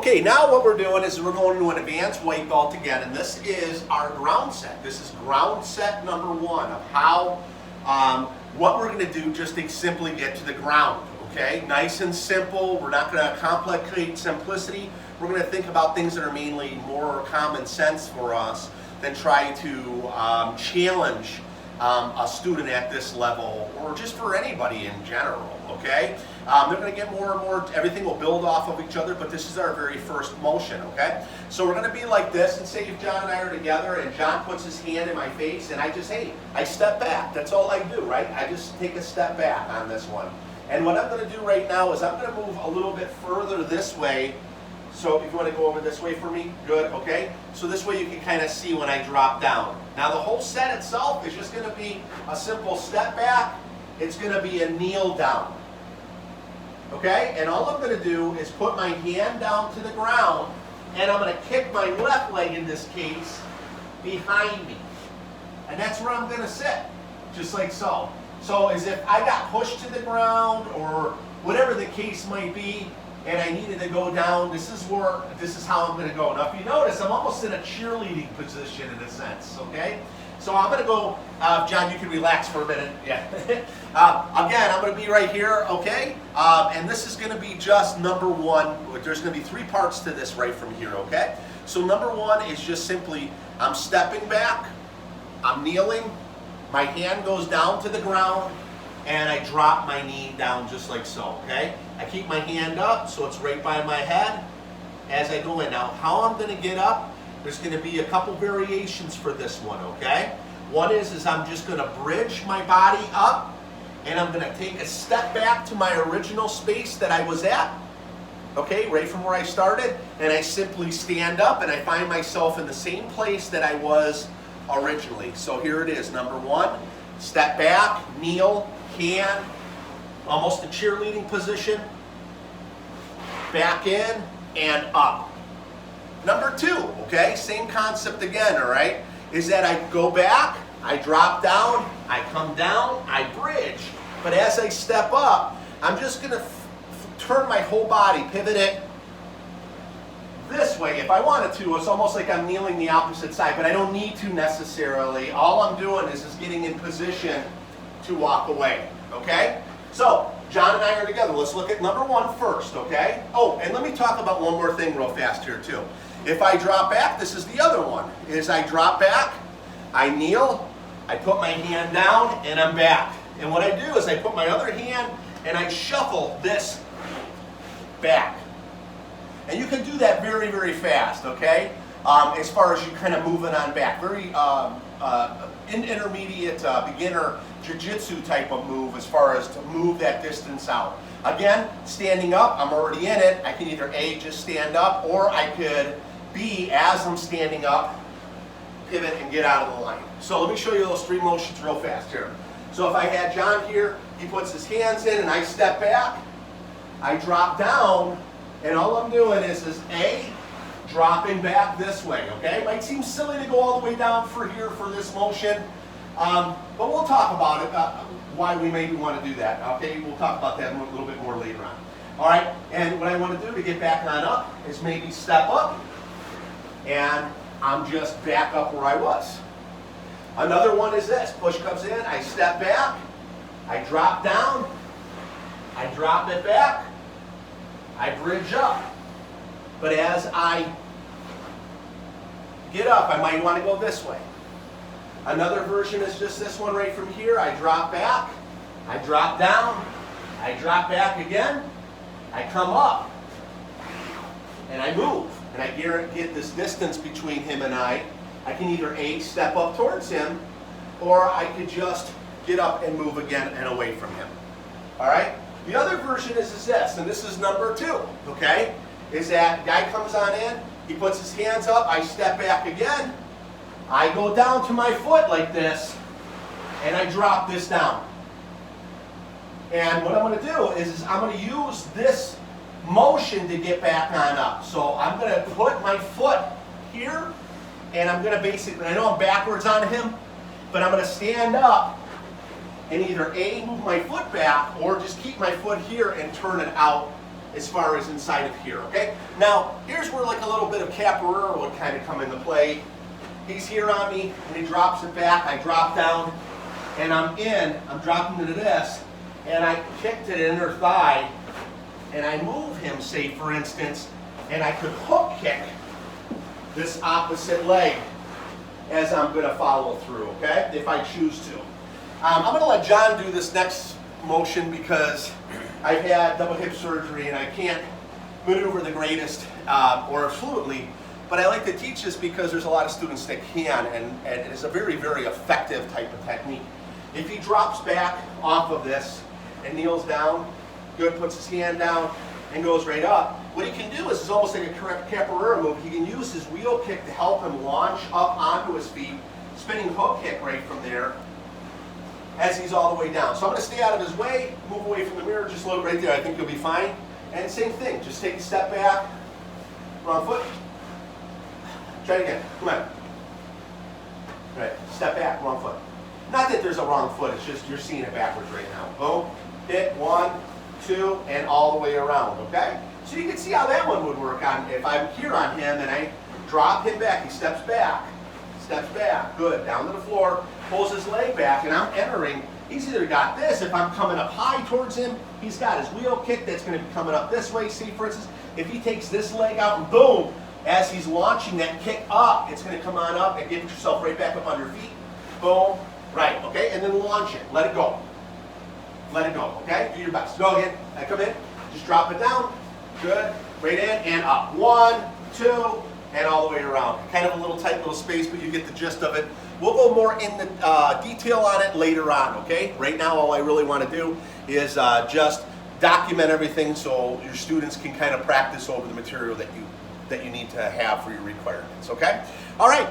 Okay, now what we're doing is we're going to an advanced weight belt again, and this is our ground set. This is ground set number 1 of how, what we're going to do just to simply get to the ground, okay? Nice and simple. We're not going to complicate simplicity. We're going to think about things that are mainly more common sense for us than try to challenge a student at this level, or just for anybody in general, okay? They're going to get more and more, everything will build off of each other, but this is our very first motion, okay? So we're going to be like this, and say if John and I are together, and John puts his hand in my face, and I just, hey, I step back. That's all I do, right? I just take a step back on this one. And what I'm going to do right now is I'm going to move a little bit further this way. So if you want to go over this way for me, good, okay? So this way you can kind of see when I drop down. Now the whole set itself is just going to be a simple step back. It's going to be a kneel down. Okay, and all I'm going to do is put my hand down to the ground, and I'm going to kick my left leg, in this case, behind me. And that's where I'm going to sit, just like so. So as if I got pushed to the ground, or whatever the case might be, and I needed to go down, this is how I'm going to go. Now if you notice, I'm almost in a cheerleading position in a sense, okay? So I'm going to go, John, you can relax for a minute. Yeah. Again, I'm going to be right here, okay? And this is going to be just number 1. There's going to be 3 parts to this right from here, okay? So number 1 is just simply, I'm stepping back, I'm kneeling, my hand goes down to the ground, and I drop my knee down just like so, okay? I keep my hand up so it's right by my head as I go in. Now, how I'm going to get up, there's going to be a couple variations for this one, okay? One is I'm just going to bridge my body up, and I'm going to take a step back to my original space that I was at, okay, right from where I started, and I simply stand up, and I find myself in the same place that I was originally. So here it is, number 1, step back, kneel, hand, almost a cheerleading position, back in, and up. Number 2, okay, same concept again, all right, is that I go back, I drop down, I come down, I bridge. But as I step up, I'm just going to turn my whole body, pivot it this way. If I wanted to, it's almost like I'm kneeling the opposite side, but I don't need to necessarily. All I'm doing is getting in position to walk away, okay? So, John and I are together. Let's look at number 1 first, okay? Oh, and let me talk about one more thing real fast here too. If I drop back, this is the other one, is I drop back, I kneel, I put my hand down, and I'm back. And what I do is I put my other hand and I shuffle this back. And you can do that very, very fast, okay? As far as you kind of moving on back. Very intermediate, beginner JiuJitsu type of move as far as to move that distance out. Again, standing up, I'm already in it. I can either A, just stand up, or I could B, as I'm standing up, pivot and get out of the line. So let me show you those 3 motions real fast here. So if I had John here, he puts his hands in and I step back, I drop down, and all I'm doing is A, dropping back this way, okay? It might seem silly to go all the way down for here for this motion, but we'll talk about it, why we maybe want to do that, okay? We'll talk about that a little bit more later on. All right, and what I want to do to get back on up is maybe step up, and I'm just back up where I was. Another one is this, push comes in, I step back, I drop down, I drop it back, I bridge up. But as I get up, I might want to go this way. Another version is just this one right from here, I drop back, I drop down, I drop back again, I come up, and I move. And I get this distance between him and I can either A, step up towards him, or I could just get up and move again and away from him. All right? The other version is this, and this is number 2, okay? Is that guy comes on in, he puts his hands up, I step back again, I go down to my foot like this, and I drop this down. And what I'm going to do is I'm going to use this motion to get back on up. So I'm going to put my foot here, and I'm going to basically, I know I'm backwards on him, but I'm going to stand up and either A, move my foot back, or just keep my foot here and turn it out as far as inside of here, okay? Now, here's where like a little bit of capoeira would kind of come into play. He's here on me, and he drops it back. I drop down, and I'm dropping to this, and I kick to the inner thigh, and I move him, say for instance, and I could hook kick this opposite leg as I'm going to follow through, okay, if I choose to. I'm going to let John do this next motion because I've had double hip surgery and I can't maneuver the greatest or fluently, but I like to teach this because there's a lot of students that can, and it is a very, very effective type of technique. If he drops back off of this and kneels down, good, puts his hand down and goes right up, what he can do is it's almost like a capoeira move. He can use his wheel kick to help him launch up onto his feet, spinning hook kick right from there as he's all the way down. So I'm going to stay out of his way, move away from the mirror, just look right there. I think you'll be fine. And same thing, just take a step back, wrong foot. Try it again, come on. All right, step back, wrong foot. Not that there's a wrong foot, it's just you're seeing it backwards right now. Boom, hit, 1, 2, and all the way around, okay? So you can see how that one would work on if I'm here on him and I drop him back, he steps back, good, down to the floor, pulls his leg back, and I'm entering. He's either got this, if I'm coming up high towards him, he's got his wheel kick that's going to be coming up this way. See, for instance, if he takes this leg out and boom, as he's launching that kick up, it's going to come on up and get yourself right back up on your feet. Boom, right, okay, and then launch it, let it go. Let it go, okay? Do your best. Go again. I come in, just drop it down. Good. Right in and up. 1, 2, and all the way around. Kind of a little tight little space, but you get the gist of it. We'll go more in the detail on it later on, okay? Right now, all I really want to do is just document everything so your students can kind of practice over the material that you need to have for your requirements, okay? All right.